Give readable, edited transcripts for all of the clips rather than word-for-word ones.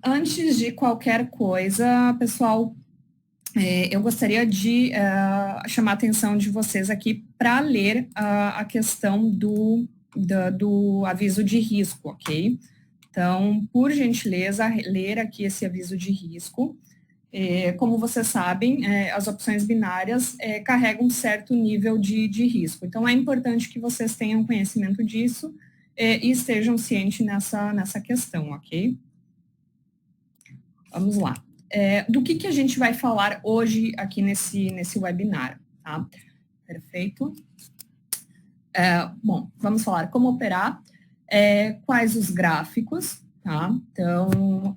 Antes de qualquer coisa, pessoal, eu gostaria de chamar a atenção de vocês aqui para ler a questão do aviso de risco, ok? Então, por gentileza, ler aqui esse aviso de risco. Como vocês sabem, as opções binárias carregam um certo nível de risco. Então, é importante que vocês tenham conhecimento disso e estejam cientes nessa questão, ok? Vamos lá. Do que a gente vai falar hoje aqui nesse webinar, tá? Perfeito. Bom, vamos falar como operar, quais os gráficos, tá? Então,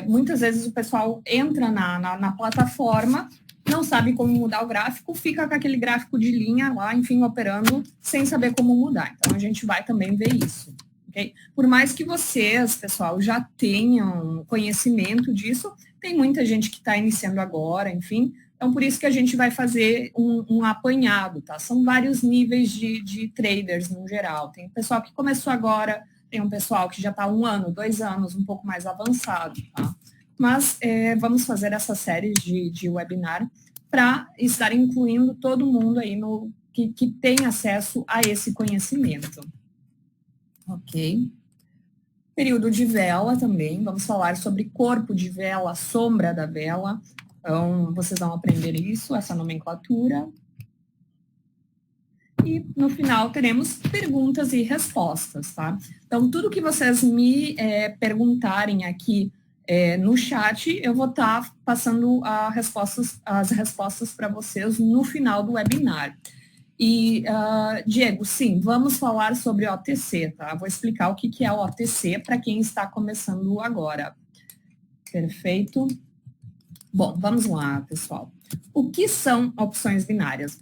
muitas vezes o pessoal entra na plataforma, não sabe como mudar o gráfico, fica com aquele gráfico de linha lá, enfim, operando, sem saber como mudar. Então, a gente vai também ver isso. Okay? Por mais que vocês, pessoal, já tenham conhecimento disso, tem muita gente que está iniciando agora, enfim. Então, por isso que a gente vai fazer um apanhado, tá? São vários níveis de traders no geral. Tem pessoal que começou agora, tem um pessoal que já está 1 ano, 2 anos, um pouco mais avançado, tá? Mas vamos fazer essa série de webinar para estar incluindo todo mundo aí que tem acesso a esse conhecimento. Ok. Período de vela também, vamos falar sobre corpo de vela, sombra da vela. Então, vocês vão aprender isso, essa nomenclatura. E, no final, teremos perguntas e respostas, tá? Então, tudo que vocês me perguntarem aqui no chat, eu vou estar passando as respostas para vocês no final do webinar. E, Diego, sim, vamos falar sobre o OTC, tá? Vou explicar o que é o OTC para quem está começando agora. Perfeito? Bom, vamos lá, pessoal. O que são opções binárias?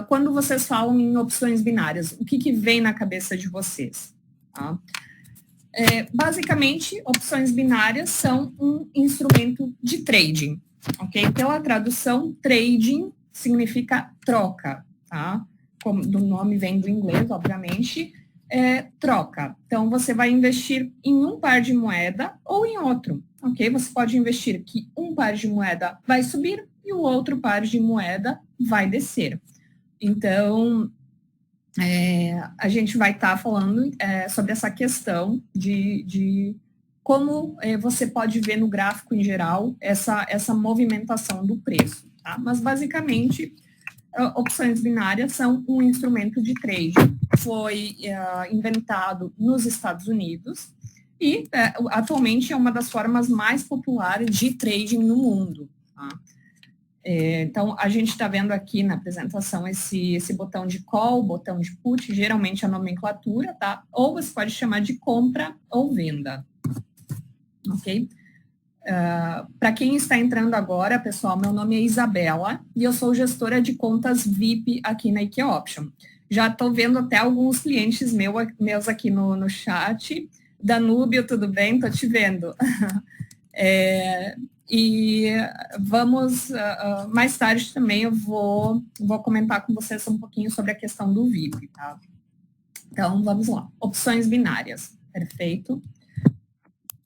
Quando vocês falam em opções binárias, o que vem na cabeça de vocês? Tá? Basicamente, opções binárias são um instrumento de trading, ok? Pela tradução, trading significa troca, tá? Como do nome vem do inglês, obviamente, troca. Então, você vai investir em um par de moeda ou em outro, ok? Você pode investir que um par de moeda vai subir e o outro par de moeda vai descer. Então, a gente vai estar falando sobre essa questão de como você pode ver no gráfico em geral essa movimentação do preço, tá? Mas, basicamente, opções binárias são um instrumento de trade. Foi inventado nos Estados Unidos e atualmente é uma das formas mais populares de trading no mundo. Tá? Então, a gente está vendo aqui na apresentação esse botão de call, botão de put, geralmente a nomenclatura, tá? Ou você pode chamar de compra ou venda. Ok? Para quem está entrando agora, pessoal, meu nome é Isabela e eu sou gestora de contas VIP aqui na IQ Option. Já estou vendo até alguns clientes meus aqui no chat. Danúbio, tudo bem? Estou te vendo. E vamos, mais tarde também eu vou comentar com vocês um pouquinho sobre a questão do VIP, tá? Então, vamos lá. Opções binárias, perfeito?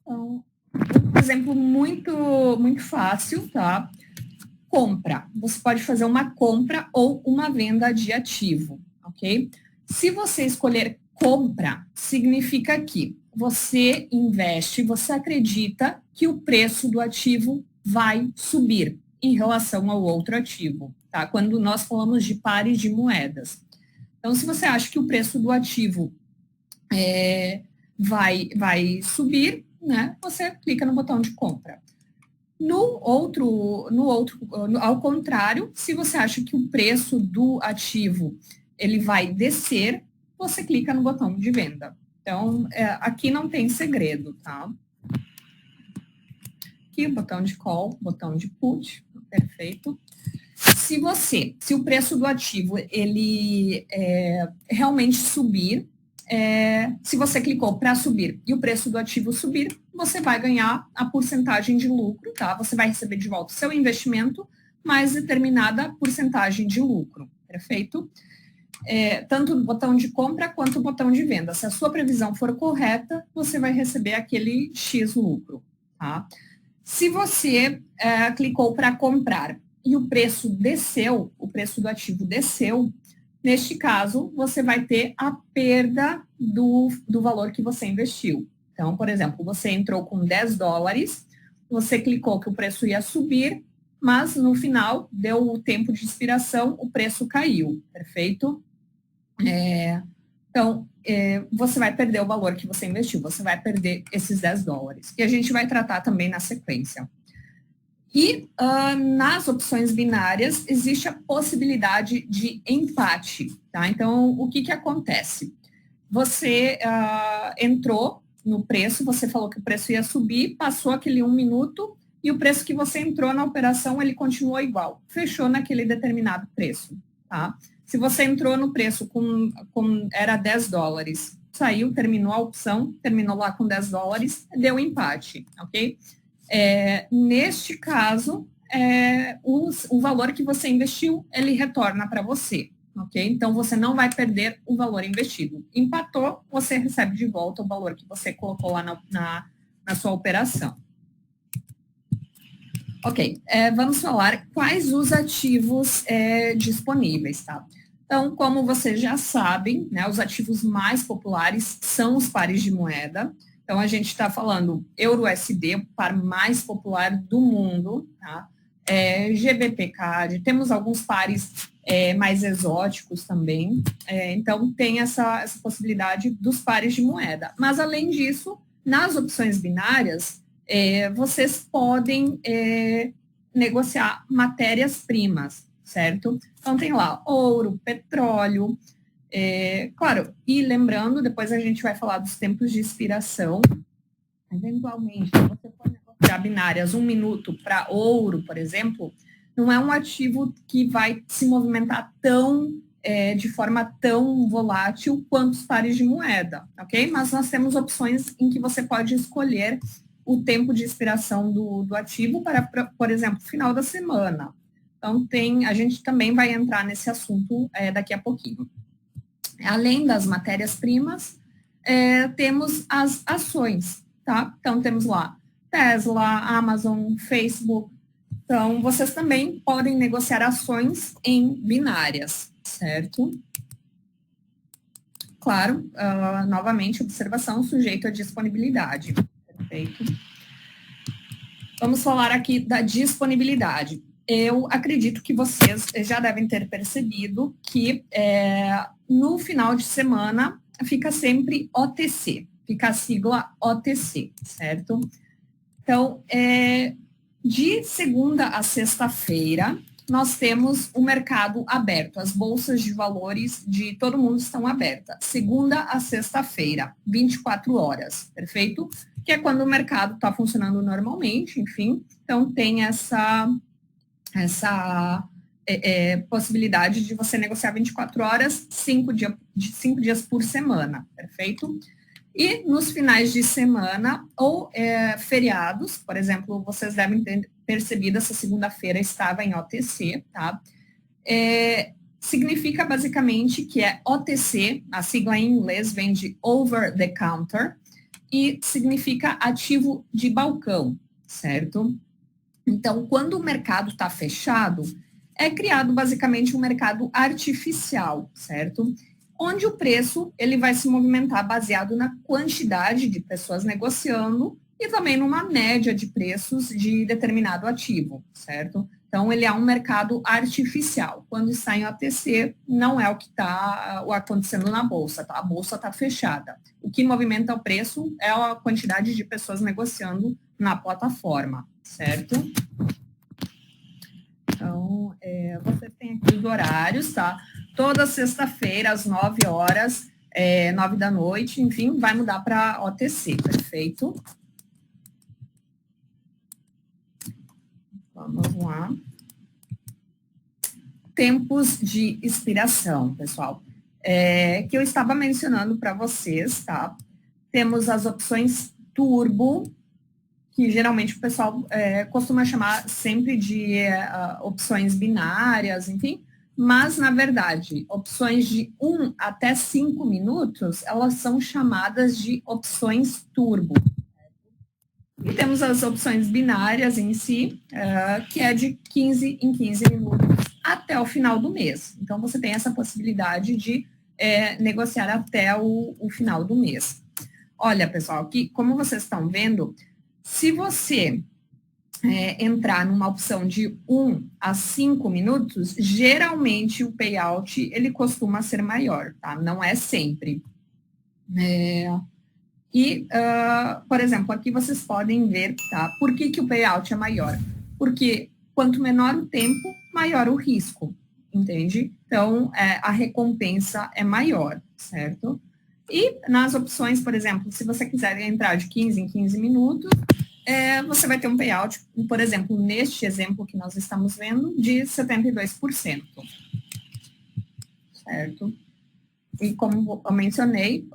Então, um exemplo muito fácil, tá? Compra. Você pode fazer uma compra ou uma venda de ativo, ok? Se você escolher compra, significa que você investe, você acredita que o preço do ativo vai subir em relação ao outro ativo, tá? Quando nós falamos de pares de moedas. Então, se você acha que o preço do ativo vai subir, né? Você clica no botão de compra. Ao contrário, se você acha que o preço do ativo ele vai descer, você clica no botão de venda. Então, aqui não tem segredo, tá? Aqui o botão de call, botão de put, perfeito. Se o preço do ativo ele realmente subir, se você clicou para subir e o preço do ativo subir, você vai ganhar a porcentagem de lucro, tá? Você vai receber de volta o seu investimento, mais determinada porcentagem de lucro, perfeito? Tanto o botão de compra quanto o botão de venda. Se a sua previsão for correta, você vai receber aquele X lucro, tá? Se você clicou para comprar e o preço desceu, o preço do ativo desceu, neste caso, você vai ter a perda do valor que você investiu. Então, por exemplo, você entrou com 10 dólares, você clicou que o preço ia subir, mas no final, deu o tempo de expiração, o preço caiu, perfeito? Então, você vai perder o valor que você investiu, você vai perder esses 10 dólares. E a gente vai tratar também na sequência. E nas opções binárias, existe a possibilidade de empate, tá? Então, o que acontece? Você entrou no preço, você falou que o preço ia subir, passou aquele 1 minuto, e o preço que você entrou na operação, ele continuou igual. Fechou naquele determinado preço, tá? Se você entrou no preço era 10 dólares, saiu, terminou a opção, terminou lá com 10 dólares, deu empate, ok? Neste caso, o valor que você investiu, ele retorna para você, ok? Então, você não vai perder o valor investido. Empatou, você recebe de volta o valor que você colocou lá na sua operação. Ok, vamos falar quais os ativos disponíveis, tá? Então, como vocês já sabem, né, os ativos mais populares são os pares de moeda. Então, a gente está falando Euro-USD, o par mais popular do mundo, tá? GBP-CAD, temos alguns pares mais exóticos também. Então, tem essa possibilidade dos pares de moeda. Mas, além disso, nas opções binárias, vocês podem negociar matérias-primas, certo? Então, tem lá ouro, petróleo, claro, e lembrando, depois a gente vai falar dos tempos de expiração. Eventualmente, se você for negociar binárias 1 minuto para ouro, por exemplo, não é um ativo que vai se movimentar de forma tão volátil quanto os pares de moeda, ok? Mas nós temos opções em que você pode escolher o tempo de expiração do ativo para, por exemplo, final da semana. Então, a gente também vai entrar nesse assunto daqui a pouquinho. Além das matérias-primas, temos as ações, tá? Então, temos lá Tesla, Amazon, Facebook. Então, vocês também podem negociar ações em binárias, certo? Claro, novamente, observação sujeito à disponibilidade. Perfeito. Vamos falar aqui da disponibilidade. Eu acredito que vocês já devem ter percebido que no final de semana fica sempre OTC, fica a sigla OTC, certo? Então, de segunda a sexta-feira, nós temos o mercado aberto, as bolsas de valores de todo mundo estão abertas, segunda a sexta-feira, 24 horas, perfeito? Que é quando o mercado está funcionando normalmente, enfim, então tem essa possibilidade de você negociar 24 horas, 5 dias por semana, perfeito? E nos finais de semana ou feriados, por exemplo, vocês devem ter percebido, essa segunda-feira estava em OTC, tá? Significa basicamente que é OTC, a sigla em inglês vem de Over the Counter, e significa ativo de balcão, certo? Então, quando o mercado está fechado, é criado basicamente um mercado artificial, certo? Onde o preço ele vai se movimentar baseado na quantidade de pessoas negociando e também numa média de preços de determinado ativo, certo? Então, ele é um mercado artificial. Quando está em OTC, não é o que está acontecendo na Bolsa, tá? A Bolsa está fechada. O que movimenta o preço é a quantidade de pessoas negociando na plataforma, certo? Então, vocês têm aqui os horários, tá? Toda sexta-feira, às 9 horas, 9 da noite, enfim, vai mudar para OTC, perfeito? Vamos lá. Tempos de expiração, pessoal. Que eu estava mencionando para vocês, tá? Temos as opções turbo, que geralmente o pessoal costuma chamar sempre de opções binárias, enfim, mas, na verdade, opções de 1 até 5 minutos, elas são chamadas de opções turbo. E temos as opções binárias em si, que é de 15 em 15 minutos até o final do mês. Então, você tem essa possibilidade de negociar até o final do mês. Olha, pessoal, aqui, como vocês estão vendo, se você entrar numa opção de 1 a 5 minutos, geralmente o payout, ele costuma ser maior, tá? Não é sempre. Por exemplo, aqui vocês podem ver, tá? Por que o payout é maior? Porque quanto menor o tempo, maior o risco, entende? Então, a recompensa é maior, certo? E nas opções, por exemplo, se você quiser entrar de 15 em 15 minutos, você vai ter um payout, por exemplo, neste exemplo que nós estamos vendo, de 72%, certo? E como eu mencionei,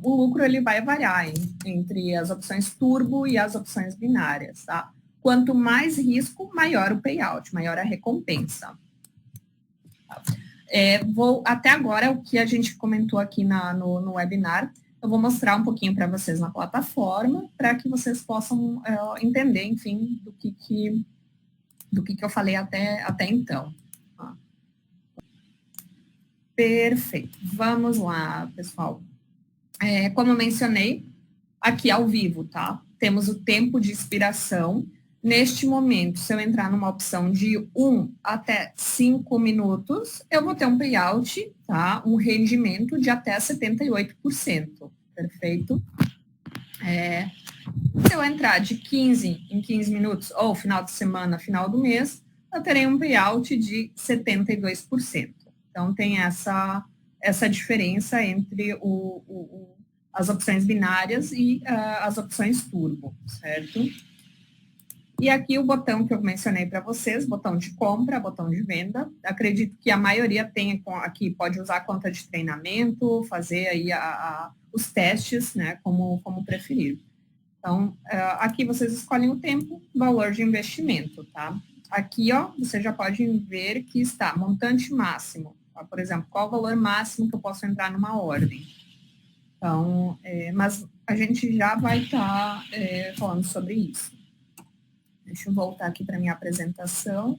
o lucro ele vai variar entre as opções turbo e as opções binárias, tá? Quanto mais risco, maior o payout, maior a recompensa. Até agora, o que a gente comentou aqui no webinar, eu vou mostrar um pouquinho para vocês na plataforma, para que vocês possam entender, enfim, do que eu falei até então. Perfeito. Vamos lá, pessoal. Como eu mencionei, aqui ao vivo, tá? Temos o tempo de expiração. Neste momento, se eu entrar numa opção de 1 até 5 minutos, eu vou ter um payout, tá? Um rendimento de até 78%. Perfeito? Se eu entrar de 15 em 15 minutos, ou final de semana, final do mês, eu terei um payout de 72%. Então, tem essa diferença entre as opções binárias e as opções turbo, certo? E aqui o botão que eu mencionei para vocês, botão de compra, botão de venda. Acredito que a maioria tem aqui, pode usar a conta de treinamento, fazer aí os testes, né, como preferir. Então, aqui vocês escolhem o tempo, valor de investimento, tá? Aqui, ó, você já pode ver que está montante máximo. Tá? Por exemplo, qual o valor máximo que eu posso entrar numa ordem. Então, mas a gente já vai estar falando sobre isso. Deixa eu voltar aqui para a minha apresentação.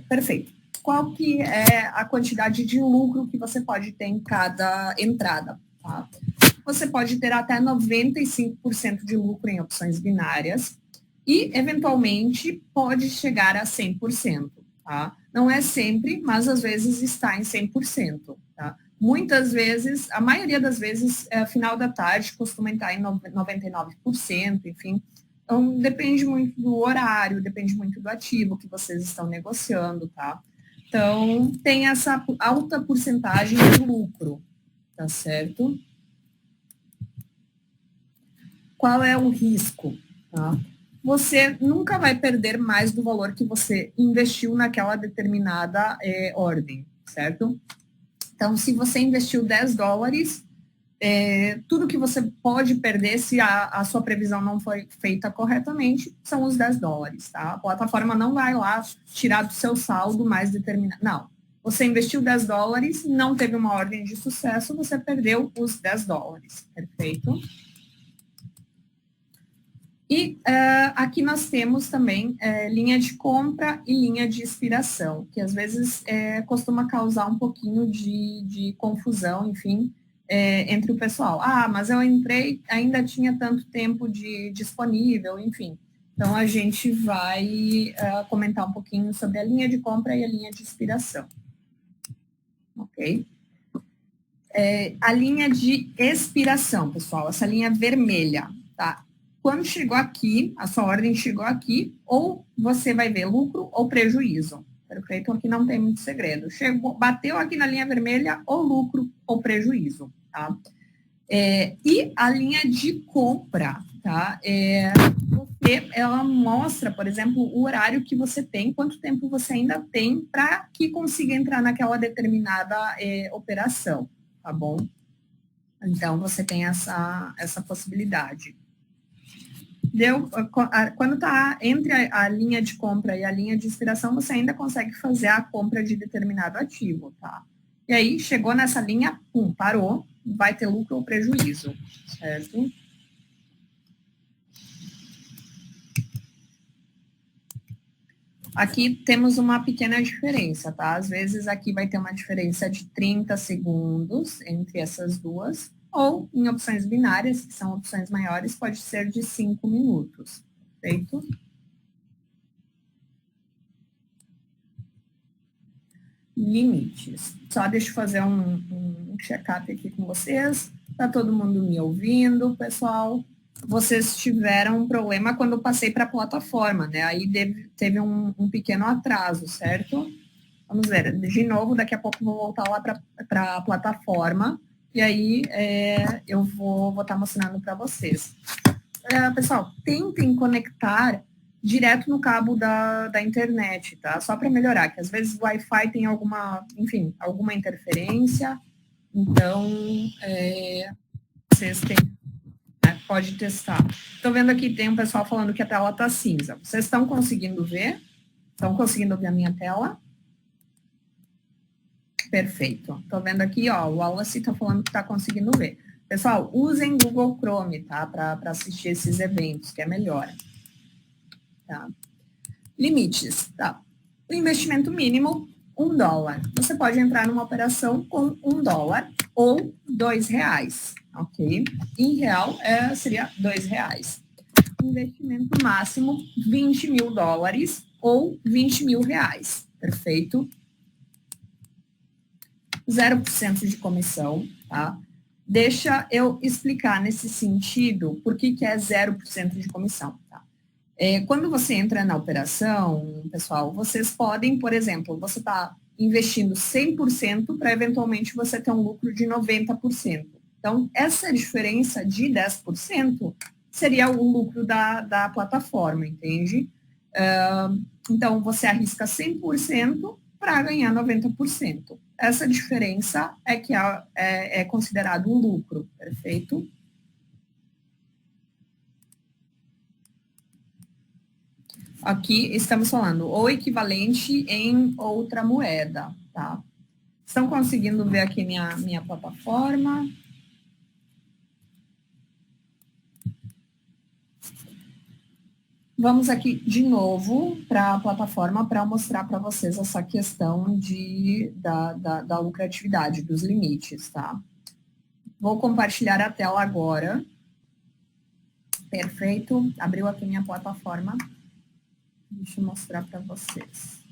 Perfeito. Qual que é a quantidade de lucro que você pode ter em cada entrada? Tá? Você pode ter até 95% de lucro em opções binárias e, eventualmente, pode chegar a 100%. Tá? Não é sempre, mas às vezes está em 100%. Tá? Muitas vezes, a maioria das vezes, final da tarde costuma estar em 99%, enfim. Então, depende muito do horário, depende muito do ativo que vocês estão negociando, tá? Então, tem essa alta porcentagem de lucro, tá certo? Qual é o risco? Tá? Você nunca vai perder mais do valor que você investiu naquela determinada ordem, certo? Então, se você investiu $10, tudo que você pode perder se a sua previsão não foi feita corretamente são os $10, tá? A plataforma não vai lá tirar do seu saldo mais determinado. Não. Você investiu $10, não teve uma ordem de sucesso, você perdeu os $10. Perfeito? E aqui nós temos também linha de compra e linha de expiração, que às vezes costuma causar um pouquinho de confusão, enfim, entre o pessoal. Ah, mas eu entrei, ainda tinha tanto tempo disponível, enfim. Então, a gente vai comentar um pouquinho sobre a linha de compra e a linha de expiração. Ok? A linha de expiração, pessoal, essa linha vermelha, tá? Quando chegou aqui, a sua ordem chegou aqui, ou você vai ver lucro ou prejuízo. Perfeito? Aqui não tem muito segredo. Bateu aqui na linha vermelha, ou lucro ou prejuízo. Tá? E a linha de compra, tá? Ela mostra, por exemplo, o horário que você tem, quanto tempo você ainda tem para que consiga entrar naquela determinada operação, tá bom? Então, você tem essa possibilidade. Quando está entre a linha de compra e a linha de expiração, você ainda consegue fazer a compra de determinado ativo, tá? E aí, chegou nessa linha, parou, vai ter lucro ou prejuízo, certo? Aqui temos uma pequena diferença, tá? Às vezes aqui vai ter uma diferença de 30 segundos entre essas duas, ou em opções binárias, que são opções maiores, pode ser de 5 minutos, perfeito? Limites. Só deixa eu fazer um check-up aqui com vocês. Tá todo mundo me ouvindo, pessoal? Vocês tiveram um problema quando eu passei para a plataforma, né? Aí teve um pequeno atraso, certo? Vamos ver, de novo, daqui a pouco eu vou voltar lá para a plataforma e aí eu vou estar mostrando para vocês. Pessoal, tentem conectar direto no cabo da internet, tá? Só para melhorar, que às vezes o Wi-Fi tem alguma interferência, então vocês têm, né, pode testar. Estou vendo aqui, tem um pessoal falando que a tela está cinza. Vocês estão conseguindo ver? Estão conseguindo ver a minha tela? Perfeito. Estou vendo aqui, ó, o Wallace está falando que está conseguindo ver. Pessoal, usem Google Chrome, tá? Para assistir esses eventos, que é melhor. Tá? Limites, tá? O investimento mínimo, $1. Você pode entrar numa operação com $1 ou R$2, ok? Em real, seria R$2. Investimento máximo, $20 mil ou R$20 mil, perfeito? 0% de comissão, tá? Deixa eu explicar nesse sentido por que é 0% de comissão, tá? Quando você entra na operação, pessoal, vocês podem, por exemplo, você está investindo 100% para eventualmente você ter um lucro de 90%. Então, essa diferença de 10% seria o lucro da plataforma, entende? Então, você arrisca 100% para ganhar 90%. Essa diferença é que é considerado um lucro, perfeito? Aqui estamos falando o equivalente em outra moeda, tá? Estão conseguindo ver aqui minha plataforma? Vamos aqui de novo para a plataforma para mostrar para vocês essa questão da lucratividade, dos limites, tá? Vou compartilhar a tela agora. Perfeito. Abriu aqui minha plataforma. Deixa eu mostrar para vocês.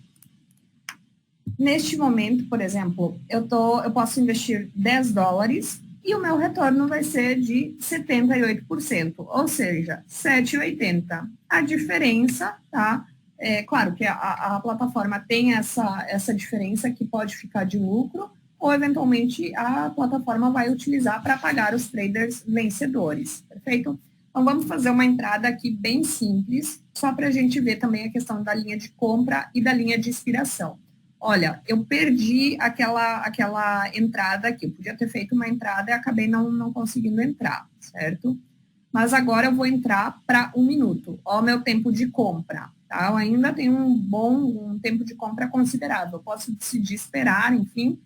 Neste momento, por exemplo, eu posso investir $10 e o meu retorno vai ser de 78%, ou seja, 7,80. A diferença, tá? Claro que a plataforma tem essa diferença que pode ficar de lucro, ou eventualmente a plataforma vai utilizar para pagar os traders vencedores, perfeito? Então, vamos fazer uma entrada aqui bem simples, só para a gente ver também a questão da linha de compra e da linha de expiração. Olha, eu perdi aquela entrada aqui, eu podia ter feito uma entrada e acabei não conseguindo entrar, certo? Mas agora eu vou entrar para 1 minuto, ó, meu tempo de compra, tá? Eu ainda tenho um tempo de compra considerável, eu posso decidir esperar, enfim,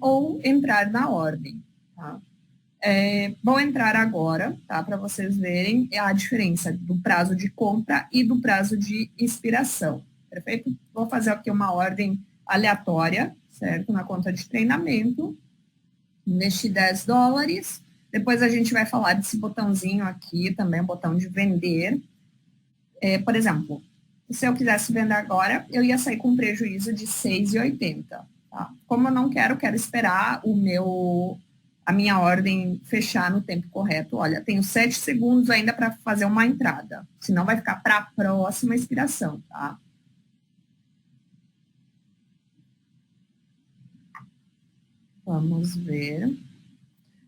ou entrar na ordem, tá? Vou entrar agora, tá? Para vocês verem a diferença do prazo de compra e do prazo de expiração, perfeito? Vou fazer aqui uma ordem aleatória, certo? Na conta de treinamento, investi $10. Depois a gente vai falar desse botãozinho aqui, também o botão de vender. Por exemplo, se eu quisesse vender agora, eu ia sair com um prejuízo de 6,80. Tá? Como eu não quero esperar a minha ordem fechar no tempo correto. Olha, tenho 7 segundos ainda para fazer uma entrada, senão vai ficar para a próxima expiração, tá? Vamos ver.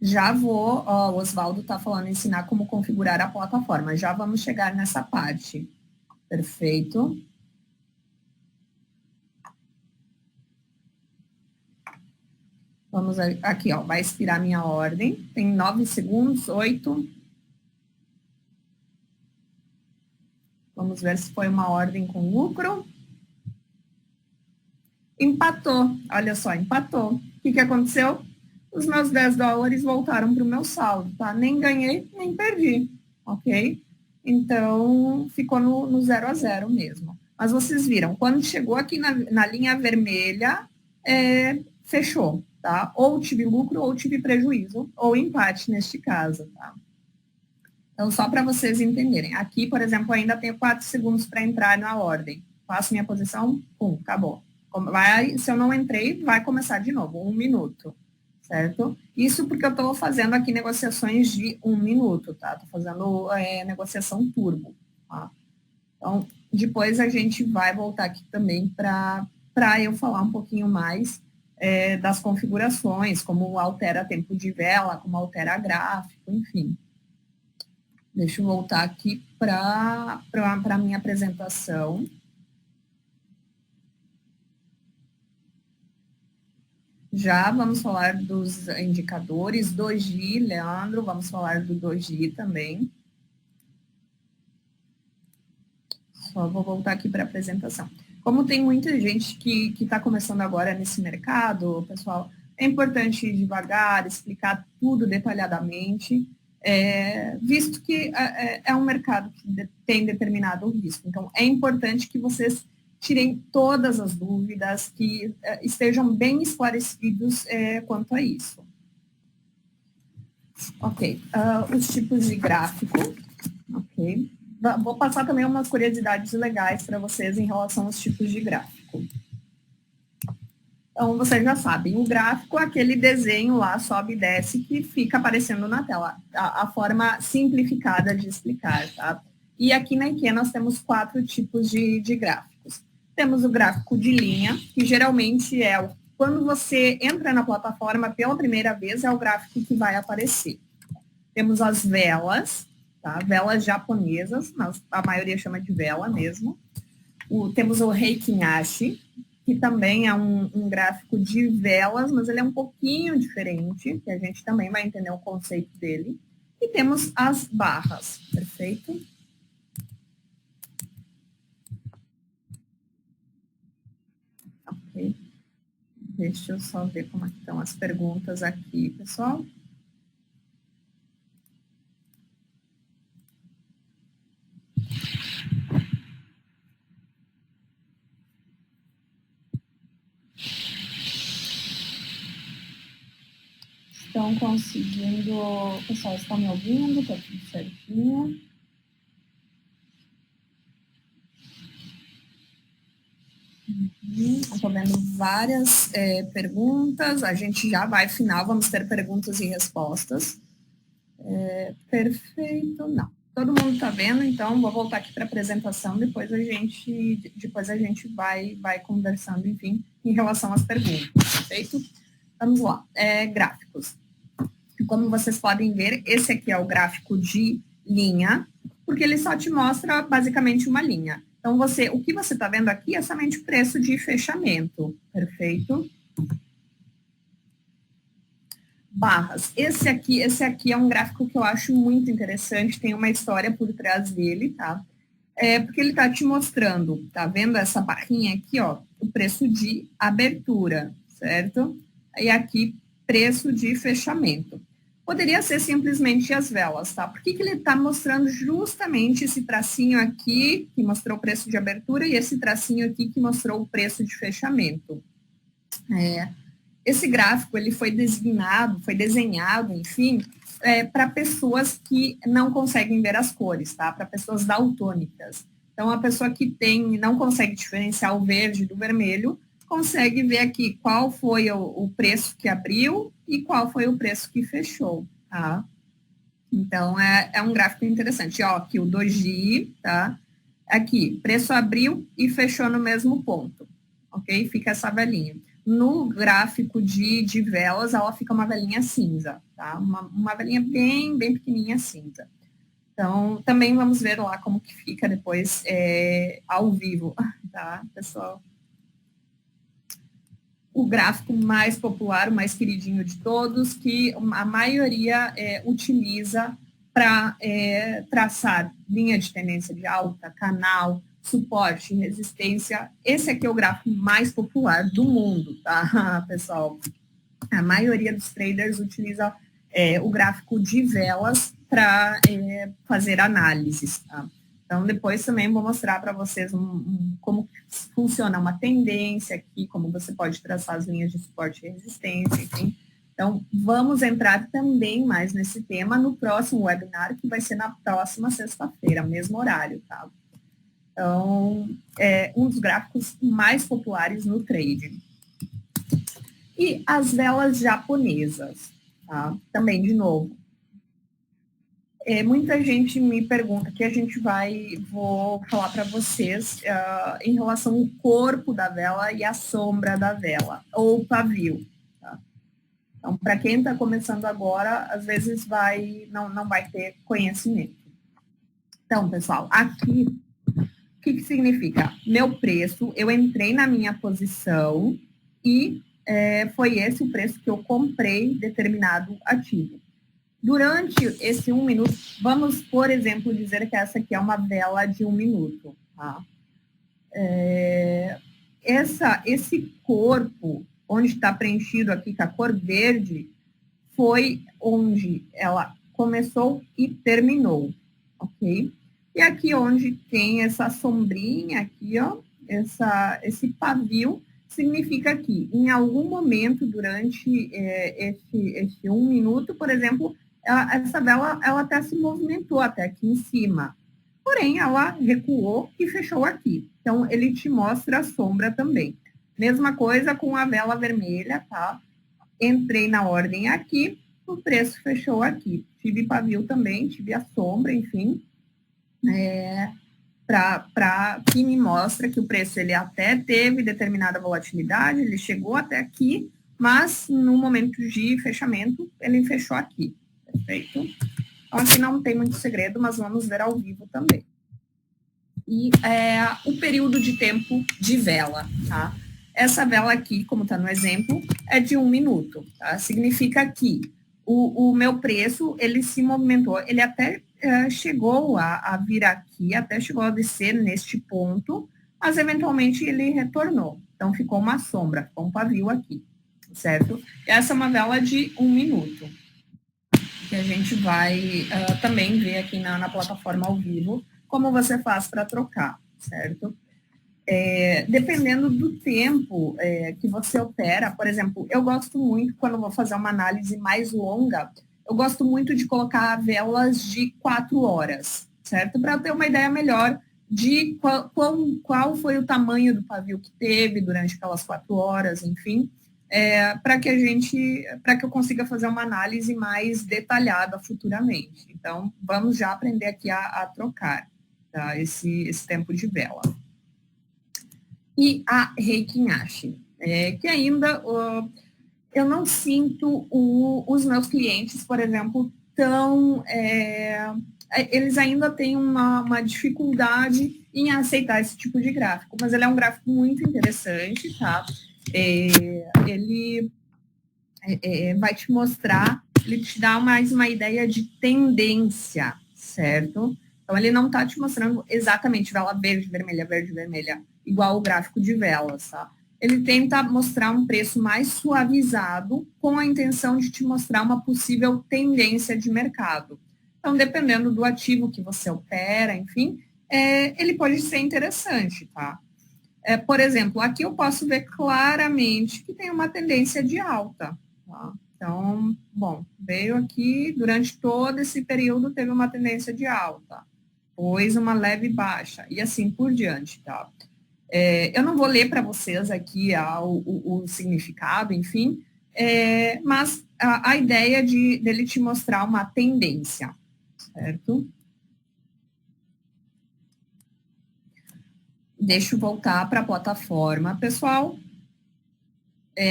Já vou, ó, o Oswaldo está falando ensinar como configurar a plataforma. Já vamos chegar nessa parte. Perfeito. Vamos aqui, ó, vai expirar minha ordem. Tem 9 segundos, 8. Vamos ver se foi uma ordem com lucro. Empatou, olha só, empatou. O que aconteceu? os meus 10 dólares voltaram para o meu saldo, tá? Nem ganhei, nem perdi, ok? Então, ficou no 0 a 0 mesmo. Mas vocês viram, quando chegou aqui na linha vermelha, fechou, tá? Ou tive lucro, ou tive prejuízo, ou empate neste caso, tá? Então, só para vocês entenderem. Aqui, por exemplo, ainda tenho 4 segundos para entrar na ordem. Faço minha posição, pum, acabou. Se eu não entrei, vai começar de novo, 1 minuto, certo? Isso porque eu estou fazendo aqui negociações de 1 minuto, tá? Estou fazendo negociação turbo, tá? Então, depois a gente vai voltar aqui também para eu falar um pouquinho mais das configurações, como altera tempo de vela, como altera gráfico, enfim. Deixa eu voltar aqui para a minha apresentação. Já vamos falar dos indicadores, doji, Leandro, vamos falar do doji também. Só vou voltar aqui para a apresentação. Como tem muita gente que está começando agora nesse mercado, pessoal, é importante ir devagar, explicar tudo detalhadamente, visto que é um mercado que tem determinado risco. Então, é importante que vocês tirem todas as dúvidas, que estejam bem esclarecidos quanto a isso. Ok, os tipos de gráfico, ok. Vou passar também umas curiosidades legais para vocês em relação aos tipos de gráfico. Então, vocês já sabem, o gráfico é aquele desenho lá, sobe e desce, que fica aparecendo na tela, a forma simplificada de explicar, tá? E aqui na IKEA nós temos 4 tipos de gráficos. Temos o gráfico de linha, que geralmente quando você entra na plataforma pela primeira vez, é o gráfico que vai aparecer. Temos as velas, tá? Velas japonesas, mas a maioria chama de vela mesmo. Temos o Heikin Ashi, que também é um gráfico de velas, mas ele é um pouquinho diferente, que a gente também vai entender o conceito dele. E temos as barras, perfeito? Ok. Deixa eu só ver como estão as perguntas aqui, pessoal. Estão conseguindo... Pessoal, estão me ouvindo? Está tudo certinho? Estou vendo várias perguntas. A gente já vai final, vamos ter perguntas e respostas. Perfeito, não. Todo mundo está vendo, então vou voltar aqui para a apresentação, depois a gente vai conversando, enfim, em relação às perguntas, perfeito? Vamos lá, gráficos. Como vocês podem ver, esse aqui é o gráfico de linha, porque ele só te mostra basicamente uma linha. Então, o que você está vendo aqui é somente o preço de fechamento, perfeito? Barras. Esse aqui é um gráfico que eu acho muito interessante, tem uma história por trás dele, tá? Porque ele está te mostrando, tá vendo essa barrinha aqui, ó, o preço de abertura, certo? E aqui, preço de fechamento. Poderia ser simplesmente as velas, tá? Por que ele está mostrando justamente esse tracinho aqui, que mostrou o preço de abertura, e esse tracinho aqui, que mostrou o preço de fechamento? Esse gráfico, ele foi desenhado, enfim, para pessoas que não conseguem ver as cores, tá? Para pessoas daltônicas. Então, a pessoa que não consegue diferenciar o verde do vermelho, consegue ver aqui qual foi o preço que abriu e qual foi o preço que fechou, tá? Então, é um gráfico interessante. Ó, aqui o doji, tá? Aqui, preço abriu e fechou no mesmo ponto, ok? Fica essa velinha. No gráfico de velas, ela fica uma velinha cinza, tá? Uma velinha bem pequenininha cinza. Então, também vamos ver lá como que fica depois ao vivo, tá, pessoal? O gráfico mais popular, o mais queridinho de todos, que a maioria utiliza para traçar linha de tendência de alta, canal, suporte, resistência. Esse aqui é o gráfico mais popular do mundo, tá, pessoal? A maioria dos traders utiliza o gráfico de velas para fazer análises, tá? Então, depois também vou mostrar para vocês como funciona uma tendência aqui, como você pode traçar as linhas de suporte e resistência, enfim. Então, vamos entrar também mais nesse tema no próximo webinar, que vai ser na próxima sexta-feira, mesmo horário, tá? Então, é um dos gráficos mais populares no trading. E as velas japonesas, tá? Também, de novo. Muita gente me pergunta que vou falar para vocês em relação ao corpo da vela e a sombra da vela, ou pavio. Tá? Então, para quem está começando agora, às vezes não vai ter conhecimento. Então, pessoal, aqui, o que significa? Meu preço, eu entrei na minha posição e foi esse o preço que eu comprei determinado ativo. Durante esse 1 minuto, vamos, por exemplo, dizer que essa aqui é uma vela de 1 minuto. Tá? Esse corpo, onde está preenchido aqui com a cor verde, foi onde ela começou e terminou, ok? E aqui onde tem essa sombrinha aqui, ó, esse pavio, significa que em algum momento durante esse 1 minuto, por exemplo, essa vela ela até se movimentou até aqui em cima. Porém, ela recuou e fechou aqui. Então, ele te mostra a sombra também. Mesma coisa com a vela vermelha, tá? Entrei na ordem aqui, o preço fechou aqui. Tive pavio também, tive a sombra, enfim. Que me mostra que o preço ele até teve determinada volatilidade, ele chegou até aqui, mas no momento de fechamento, ele fechou aqui. Perfeito? Então, aqui não tem muito segredo, mas vamos ver ao vivo também. E o período de tempo de vela, tá? Essa vela aqui, como está no exemplo, é de 1 minuto, tá? Significa que o meu preço, ele se movimentou, ele até chegou a vir aqui, até chegou a descer neste ponto, mas eventualmente ele retornou. Então, ficou uma sombra, ficou um pavio aqui, certo? Essa é uma vela de 1 minuto, que a gente vai também ver aqui na plataforma ao vivo, como você faz para trocar, certo? Dependendo do tempo que você opera, por exemplo, eu gosto muito, quando vou fazer uma análise mais longa, eu gosto muito de colocar velas de 4 horas, certo? Para ter uma ideia melhor de qual foi o tamanho do pavio que teve durante aquelas 4 horas, enfim, para que eu consiga fazer uma análise mais detalhada futuramente. Então, vamos já aprender aqui a trocar, tá? esse tempo de vela. E a Heikin Ashi, que ainda eu não sinto os meus clientes, por exemplo, eles ainda têm uma dificuldade em aceitar esse tipo de gráfico, mas ele é um gráfico muito interessante, tá? Ele vai te mostrar, ele te dá mais uma ideia de tendência, certo? Então, ele não está te mostrando exatamente vela verde, vermelha, igual o gráfico de velas, tá? Ele tenta mostrar um preço mais suavizado com a intenção de te mostrar uma possível tendência de mercado. Então, dependendo do ativo que você opera, enfim, ele pode ser interessante, tá? Por exemplo, aqui eu posso ver claramente que tem uma tendência de alta, tá? Então, bom, veio aqui, durante todo esse período teve uma tendência de alta, depois uma leve baixa, e assim por diante, tá? Eu não vou ler para vocês aqui o significado, enfim, mas a ideia dele te mostrar uma tendência, certo? Deixa eu voltar para a plataforma, pessoal.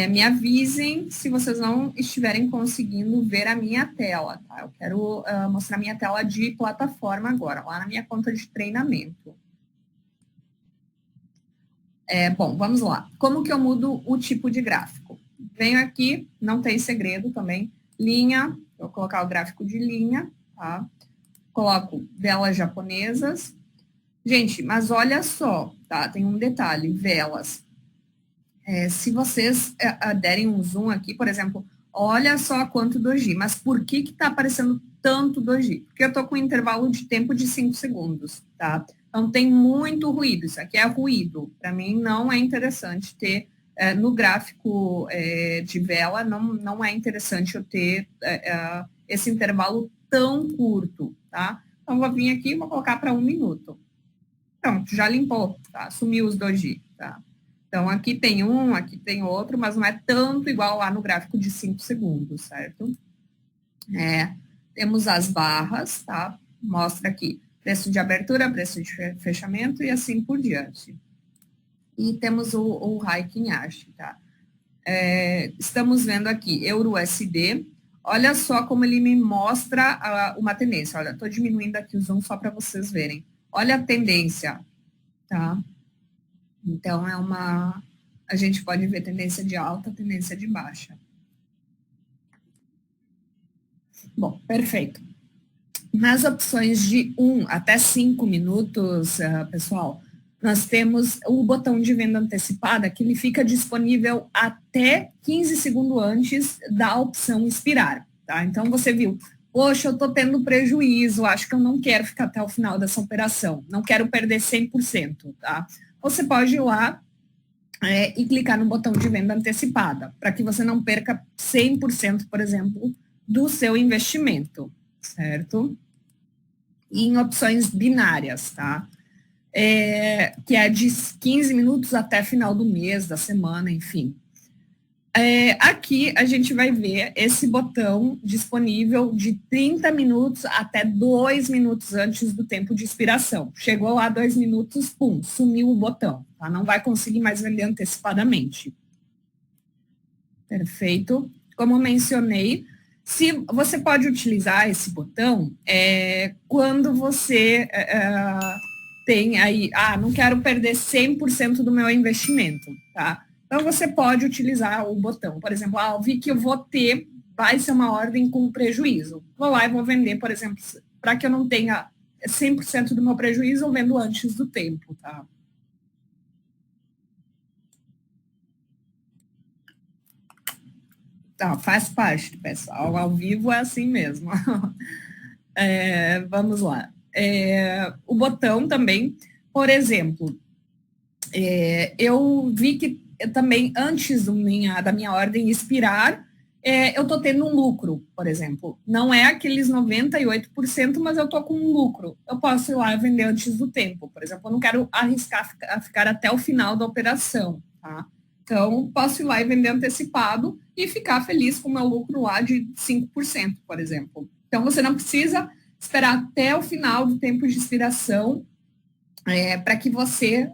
Me avisem se vocês não estiverem conseguindo ver a minha tela, tá? Eu quero mostrar minha tela de plataforma agora, lá na minha conta de treinamento. Bom, vamos lá. Como que eu mudo o tipo de gráfico? Venho aqui, não tem segredo também, linha, vou colocar o gráfico de linha, tá? Coloco velas japonesas. Gente, mas olha só, tá? Tem um detalhe, velas. Se vocês derem um zoom aqui, por exemplo, olha só quanto doji, mas por que está aparecendo tanto doji? Porque eu estou com um intervalo de tempo de 5 segundos, tá? Então tem muito ruído, isso aqui é ruído. Para mim não é interessante ter, no gráfico de vela, não é interessante eu ter esse intervalo tão curto, tá? Então vou vir aqui e vou colocar para 1 minuto. Pronto, já limpou, tá? Sumiu os doji, tá? Então, aqui tem um, aqui tem outro, mas não é tanto igual lá no gráfico de 5 segundos, certo? Temos as barras, tá? Mostra aqui preço de abertura, preço de fechamento e assim por diante. E temos o Heikin Ashi, tá? Estamos vendo aqui Euro-USD. Olha só como ele me mostra uma tendência. Olha, estou diminuindo aqui o zoom só para vocês verem. Olha a tendência, tá? Então, a gente pode ver tendência de alta, tendência de baixa. Bom, perfeito. Nas opções de 1 até 5 minutos, pessoal, nós temos o botão de venda antecipada, que ele fica disponível até 15 segundos antes da opção expirar, tá? Então, você viu, poxa, eu estou tendo prejuízo, acho que eu não quero ficar até o final dessa operação, não quero perder 100%, tá? Você pode ir lá e clicar no botão de venda antecipada, para que você não perca 100%, por exemplo, do seu investimento, certo? E em opções binárias, tá? Que é de 15 minutos até final do mês, da semana, enfim. Aqui a gente vai ver esse botão disponível de 30 minutos até 2 minutos antes do tempo de expiração. Chegou lá 2 minutos, pum, sumiu o botão, tá? Não vai conseguir mais vender antecipadamente. Perfeito. Como eu mencionei, você pode utilizar esse botão quando você tem aí, não quero perder 100% do meu investimento, tá? Então, você pode utilizar o botão. Por exemplo, eu vi que vai ser uma ordem com prejuízo. Vou lá e vou vender, por exemplo, para que eu não tenha 100% do meu prejuízo, eu vendo antes do tempo, tá? Faz parte, pessoal. Ao vivo é assim mesmo. Vamos lá. O botão também, por exemplo, eu vi que também antes da minha ordem expirar, eu estou tendo um lucro, por exemplo. Não é aqueles 98%, mas eu estou com um lucro. Eu posso ir lá e vender antes do tempo. Por exemplo, eu não quero arriscar ficar até o final da operação, tá? Então, posso ir lá e vender antecipado e ficar feliz com o meu lucro lá de 5%, por exemplo. Então, você não precisa esperar até o final do tempo de expiração para que você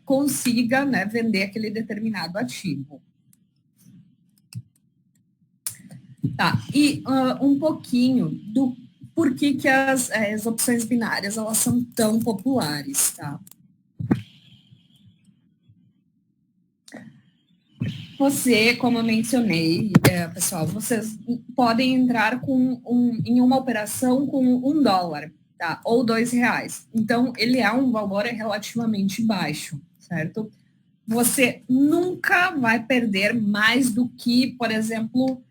consiga, né, vender aquele determinado ativo. Tá, e um pouquinho do porquê que as opções binárias elas são tão populares, tá? Você, como eu mencionei, pessoal, vocês podem entrar em uma operação com $1, tá? Ou R$2. Então, ele é um valor relativamente baixo, certo? Você nunca vai perder mais do que, por exemplo,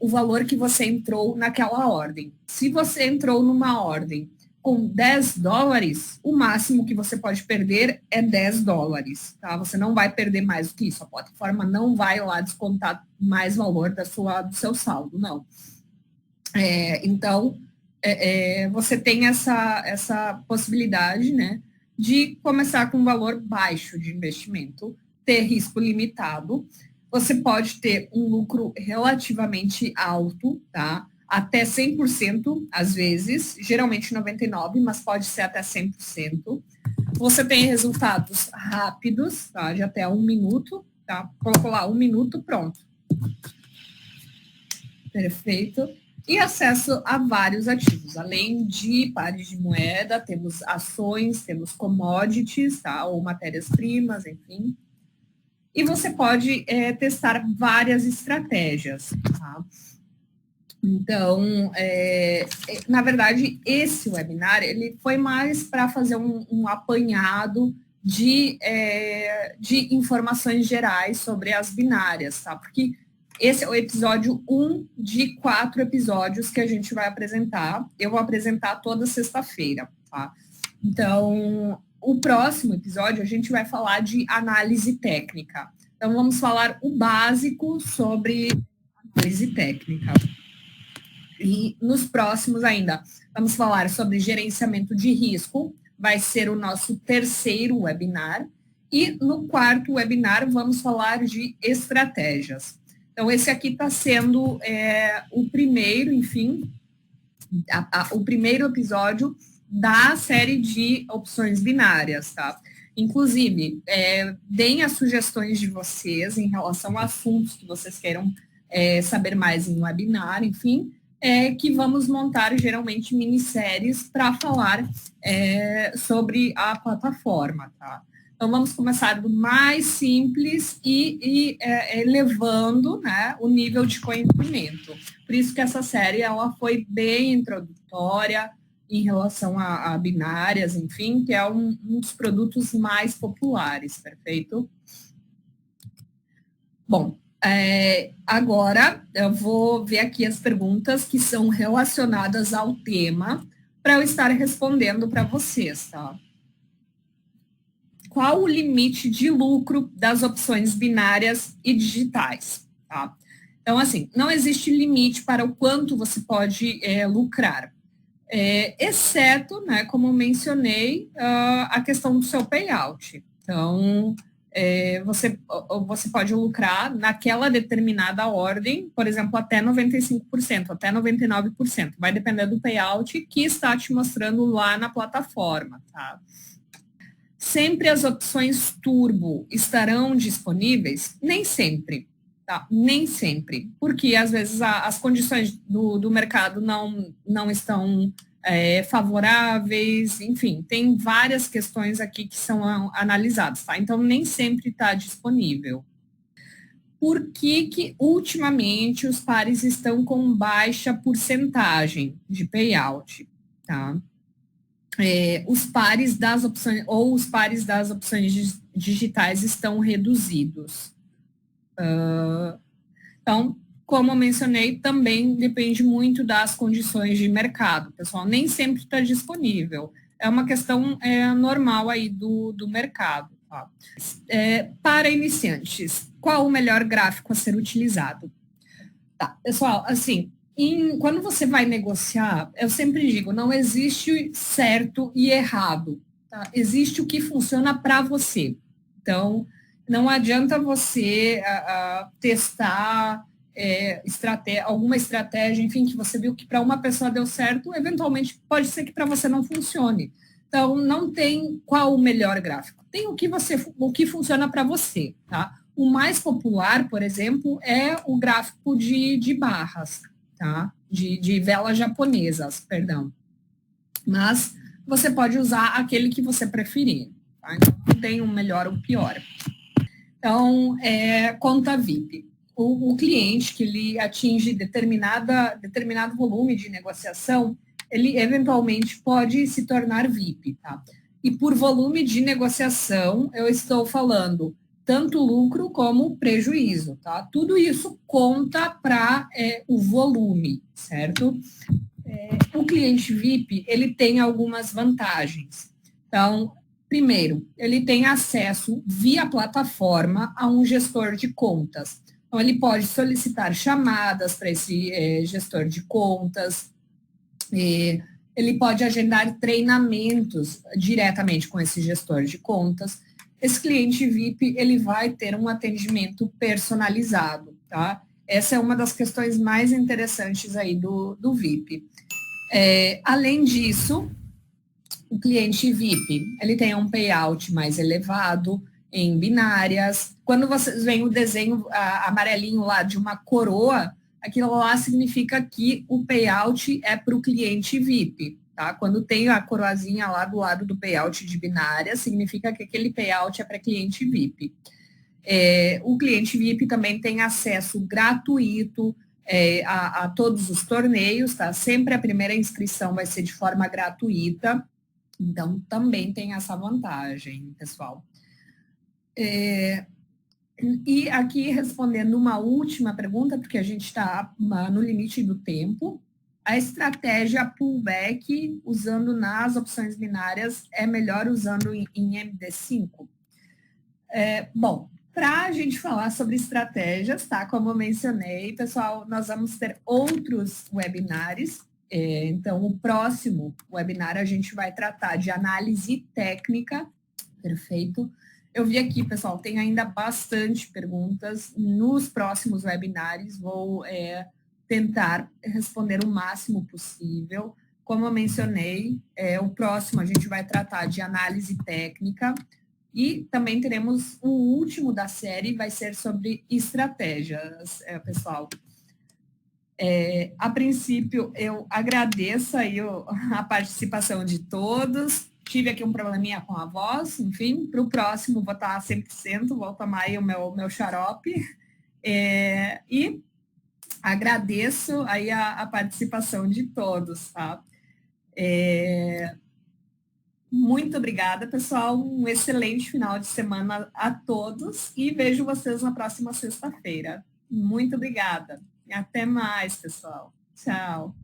o valor que você entrou naquela ordem. Se você entrou numa ordem com $10, o máximo que você pode perder é $10, tá? Você não vai perder mais do que isso. A plataforma não vai lá descontar mais valor do seu saldo, não. Então, você tem essa possibilidade, né, de começar com um valor baixo de investimento, ter risco limitado. Você pode ter um lucro relativamente alto, tá? Até 100%, às vezes, geralmente 99%, mas pode ser até 100%. Você tem resultados rápidos, tá? De até 1 minuto, tá? Colocou lá 1 minuto, pronto. Perfeito. E acesso a vários ativos. Além de pares de moeda, temos ações, temos commodities, tá? Ou matérias-primas, enfim. E você pode testar várias estratégias, tá? Então, na verdade, esse webinar ele foi mais para fazer um apanhado de informações gerais sobre as binárias, tá? Porque esse é o episódio 1 de 4 episódios que a gente vai apresentar. Eu vou apresentar toda sexta-feira, tá? Então, o próximo episódio a gente vai falar de análise técnica. Então, vamos falar o básico sobre análise técnica. E nos próximos ainda, vamos falar sobre gerenciamento de risco, vai ser o nosso terceiro webinar. E no quarto webinar, vamos falar de estratégias. Então, esse aqui está sendo o primeiro, enfim, o primeiro episódio da série de opções binárias, tá? Inclusive, deem as sugestões de vocês em relação a assuntos que vocês queiram saber mais em webinar, enfim, que vamos montar geralmente minisséries para falar sobre a plataforma, tá? Então, vamos começar do mais simples e elevando, né, o nível de conhecimento. Por isso que essa série ela foi bem introdutória em relação a binárias, enfim, que é um dos produtos mais populares, perfeito? Bom, agora eu vou ver aqui as perguntas que são relacionadas ao tema para eu estar respondendo para vocês, tá? Qual o limite de lucro das opções binárias e digitais, tá? Então, assim, não existe limite para o quanto você pode lucrar, exceto, né, como mencionei, a questão do seu payout. Então, você pode lucrar naquela determinada ordem, por exemplo, até 95%, até 99%. Vai depender do payout que está te mostrando lá na plataforma, tá? Sempre as opções turbo estarão disponíveis? Nem sempre, tá? Nem sempre, porque às vezes as condições do mercado não estão favoráveis, enfim, tem várias questões aqui que são analisadas, tá? Então, nem sempre está disponível. Por que ultimamente os pares estão com baixa porcentagem de payout, tá? Os pares das opções ou os pares das opções digitais estão reduzidos. Então, como eu mencionei, também depende muito das condições de mercado, pessoal. Nem sempre está disponível. É uma questão normal aí do mercado. Tá? Para iniciantes, qual o melhor gráfico a ser utilizado? Tá, pessoal, assim, quando você vai negociar, eu sempre digo, não existe certo e errado, tá? Existe o que funciona para você. Então, não adianta você testar alguma estratégia, enfim, que você viu que para uma pessoa deu certo, eventualmente pode ser que para você não funcione. Então, não tem qual o melhor gráfico. Tem o que funciona para você, tá? O mais popular, por exemplo, é o gráfico de barras, tá? De velas japonesas, perdão. Mas você pode usar aquele que você preferir, tá? Então, não tem um melhor ou pior. Então, conta VIP. O cliente que ele atinge determinado volume de negociação, ele eventualmente pode se tornar VIP, tá? E por volume de negociação, eu estou falando tanto lucro como prejuízo, tá? Tudo isso conta para o volume, certo? O cliente VIP, ele tem algumas vantagens. Então, primeiro, ele tem acesso via plataforma a um gestor de contas. Então, ele pode solicitar chamadas para esse gestor de contas, ele pode agendar treinamentos diretamente com esse gestor de contas. Esse cliente VIP, ele vai ter um atendimento personalizado, tá? Essa é uma das questões mais interessantes aí do VIP. Além disso, o cliente VIP, ele tem um payout mais elevado em binárias. Quando vocês veem o desenho amarelinho lá de uma coroa, aquilo lá significa que o payout é para o cliente VIP, tá? Quando tem a coroazinha lá do lado do payout de binária, significa que aquele payout é para cliente VIP. O cliente VIP também tem acesso gratuito a todos os torneios, tá? Sempre a primeira inscrição vai ser de forma gratuita. Então, também tem essa vantagem, pessoal. E aqui, respondendo uma última pergunta, porque a gente está no limite do tempo, a estratégia pullback usando nas opções binárias é melhor usando em MD5? Bom, para a gente falar sobre estratégias, tá? Como eu mencionei, pessoal, nós vamos ter outros webinars. Então, o próximo webinar a gente vai tratar de análise técnica. Perfeito. Eu vi aqui, pessoal, tem ainda bastante perguntas. Nos próximos webinars, vou tentar responder o máximo possível. Como eu mencionei, o próximo a gente vai tratar de análise técnica. E também teremos o último da série, vai ser sobre estratégias, pessoal. A princípio, eu agradeço aí a participação de todos. Tive aqui um probleminha com a voz, enfim, para o próximo vou estar 100%, vou tomar aí o meu xarope. E agradeço aí a participação de todos, tá? Muito obrigada, pessoal. Um excelente final de semana a todos e vejo vocês na próxima sexta-feira. Muito obrigada. Até mais, pessoal. Tchau.